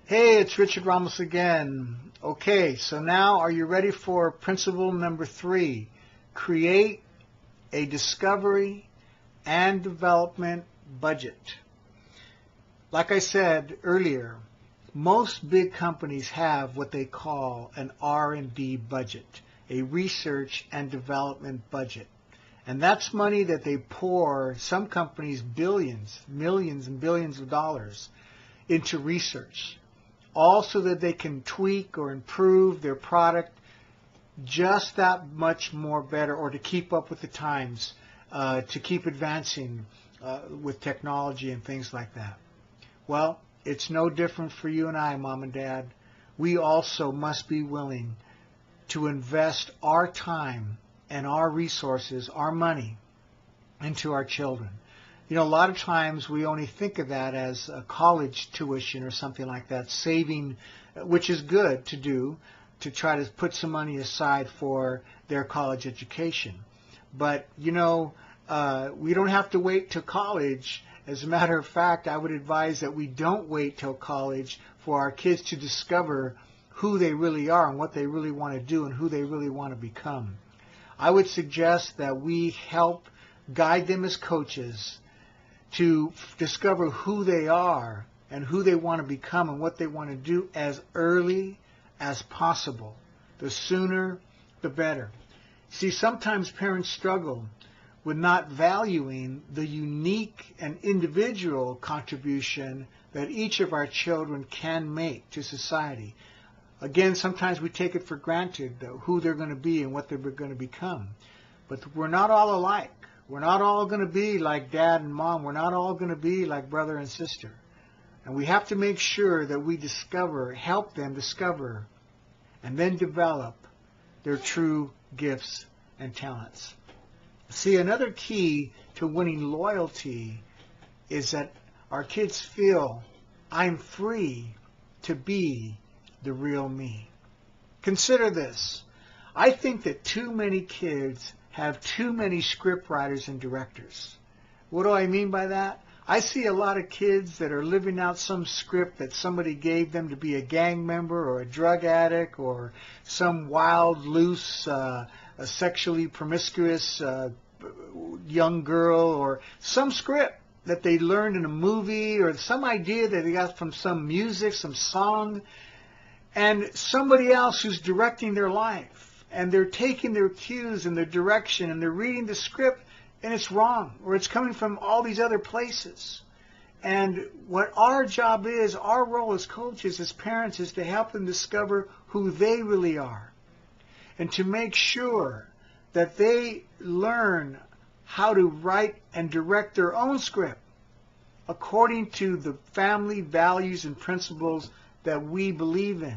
Hey, it's Richard Ramos again. Okay, so now are you ready for principle number 3? Create a discovery and development budget. Like I said earlier, most big companies have what they call an R&D budget, a research and development budget. And that's money that they pour, some companies, billions, millions and billions of dollars into research, all so that they can tweak or improve their product just that much more better, or to keep up with the times, to keep advancing with technology and things like that. Well, it's no different for you and I, Mom and Dad. We also must be willing to invest our time and our resources, our money, into our children. You know, a lot of times we only think of that as a college tuition or something like that, saving, which is good to do, to try to put some money aside for their college education. But, you know, we don't have to wait till college. As a matter of fact, I would advise that we don't wait till college for our kids to discover who they really are and what they really want to do and who they really want to become. I would suggest that we help guide them as coaches to discover who they are and who they want to become and what they want to do as early as possible. The sooner, the better. See, sometimes parents struggle with not valuing the unique and individual contribution that each of our children can make to society. Again, sometimes we take it for granted who they're going to be and what they're going to become. But we're not all alike. We're not all going to be like Dad and Mom. We're not all going to be like brother and sister. And we have to make sure that we discover, help them discover, and then develop their true gifts and talents. See, another key to winning loyalty is that our kids feel, I'm free to be the real me. Consider this. I think that too many kids have too many script writers and directors. What do I mean by that? I see a lot of kids that are living out some script that somebody gave them to be a gang member or a drug addict or some wild, loose, sexually promiscuous young girl, or some script that they learned in a movie or some idea that they got from some music, some song, and somebody else who's directing their life. And they're taking their cues and their direction, and they're reading the script, and it's wrong, or it's coming from all these other places. And what our job is, our role as coaches, as parents, is to help them discover who they really are, and to make sure that they learn how to write and direct their own script according to the family values and principles that we believe in.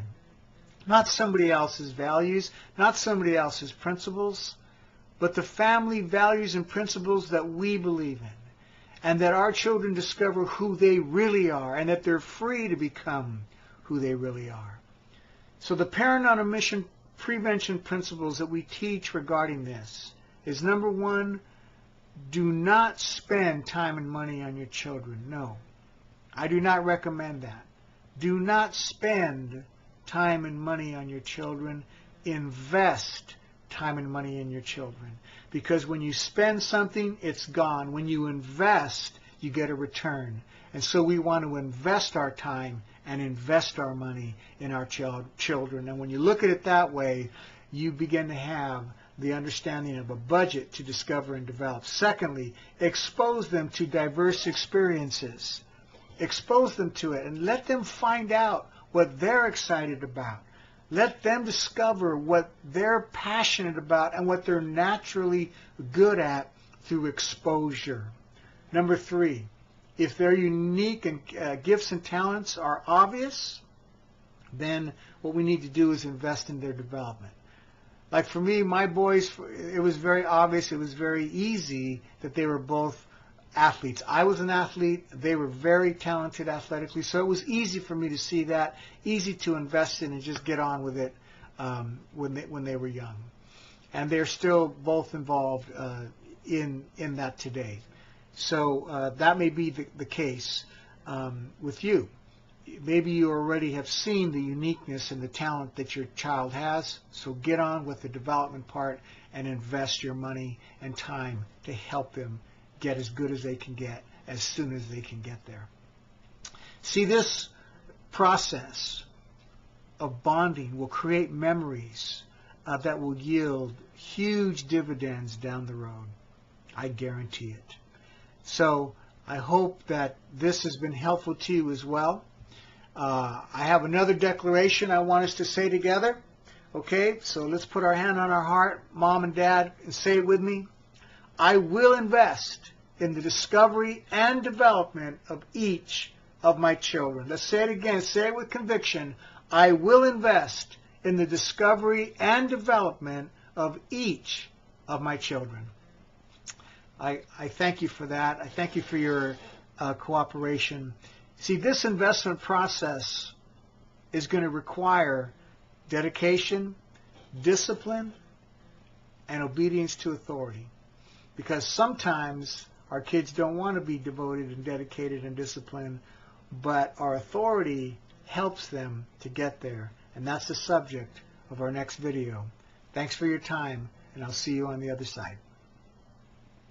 Not somebody else's values, not somebody else's principles, but the family values and principles that we believe in. And that our children discover who they really are, and that they're free to become who they really are. So the Parent on a Mission prevention principles that we teach regarding this is, number one, do not spend time and money on your children. No, I do not recommend that. Do not spend time and money on your children. Invest time and money in your children. Because when you spend something, it's gone. When you invest, you get a return. And so we want to invest our time and invest our money in our children. And when you look at it that way, you begin to have the understanding of a budget to discover and develop. Secondly, expose them to diverse experiences. Expose them to it and let them find out what they're excited about. Let them discover what they're passionate about and what they're naturally good at through exposure. Number three, if their unique and gifts and talents are obvious, then what we need to do is invest in their development. Like for me, my boys, it was very obvious, it was very easy that they were both athletes. I was an athlete. They were very talented athletically, so it was easy for me to see that, easy to invest in and just get on with it when they were young. And they're still both involved in that today. So that may be the case with you. maybe you already have seen the uniqueness and the talent that your child has, so get on with the development part and invest your money and time to help them get as good as they can get as soon as they can get there. See, this process of bonding will create memories that will yield huge dividends down the road. I guarantee it. So I hope that this has been helpful to you as well. I have another declaration I want us to say together. Okay, so let's put our hand on our heart, Mom and Dad, and say it with me. I will invest in the discovery and development of each of my children. Let's say it again. Say it with conviction. I will invest in the discovery and development of each of my children. I thank you for that. I thank you for your cooperation. See, this investment process is going to require dedication, discipline, and obedience to authority. Because sometimes our kids don't want to be devoted and dedicated and disciplined, but our authority helps them to get there. And that's the subject of our next video. Thanks for your time, and I'll see you on the other side.